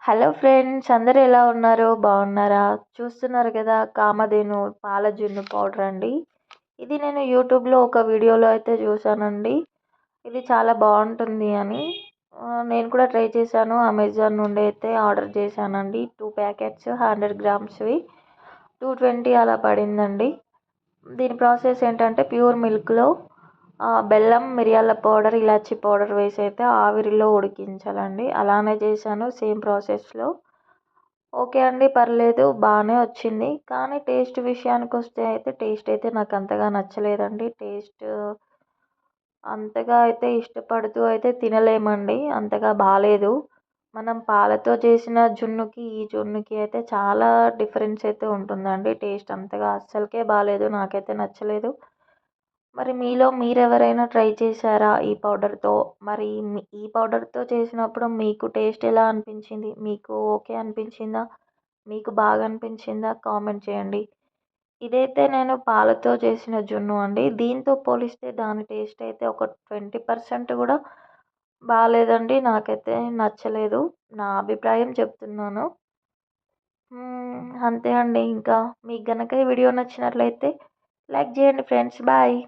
Hello friends, అందరూ ఎలా ఉన్నారు? బాగున్నారా? చూస్తున్నారు కదా, కామధేను పాల జున్ను పౌడర్ అండి. ఇది నేను యూట్యూబ్లో ఒక వీడియోలో అయితే చూసానండి. ఇది చాలా బాగుంటుంది అని నేను కూడా ట్రై చేశాను. అమెజాన్ నుండి అయితే ఆర్డర్ చేశానండి. 2 ప్యాకెట్స్ 100 గ్రామ్స్వి 220 అలా పడిందండి. దీని ప్రాసెస్ ఏంటంటే, ప్యూర్ మిల్క్లో బెల్లం, మిరియాల పౌడర్, ఇలాచీ పౌడర్ వేసి అయితే ఆవిరిలో ఉడికించాలండి. అలానే చేశాను, సేమ్ ప్రాసెస్లో. ఓకే అండి, పర్లేదు, బాగానే వచ్చింది. కానీ టేస్ట్ విషయానికి వస్తే అయితే టేస్ట్ అయితే నాకు అంతగా నచ్చలేదండి. టేస్ట్ అంతగా అయితే ఇష్టపడుతూ అయితే తినలేమండి. అంతగా బాలేదు. మనం పాలతో చేసిన జున్నుకి ఈ జున్నుకి అయితే చాలా డిఫరెన్స్ అయితే ఉంటుందండి. టేస్ట్ అంతగా అస్సలకే బాలేదు. నాకైతే నచ్చలేదు. మరి మీలో మీరెవరైనా ట్రై చేశారా ఈ పౌడర్‌తో? మరి ఈ పౌడర్‌తో చేసినప్పుడు మీకు టేస్ట్ ఎలా అనిపించింది? మీకు ఓకే అనిపించిందా? మీకు బాగా అనిపించిందా? కామెంట్ చేయండి. ఇదైతే నేను పాలతో చేసిన జున్ను అండి. దీంతో పోలిస్తే దాని టేస్ట్ అయితే ఒక 20% కూడా బాలేదండి. నాకైతే నచ్చలేదు. నా అభిప్రాయం చెప్తున్నాను. అంతే అండి ఇంకా. మీకు గనక ఈ వీడియో నచ్చినట్లయితే లైక్ చేయండి ఫ్రెండ్స్. బాయ్.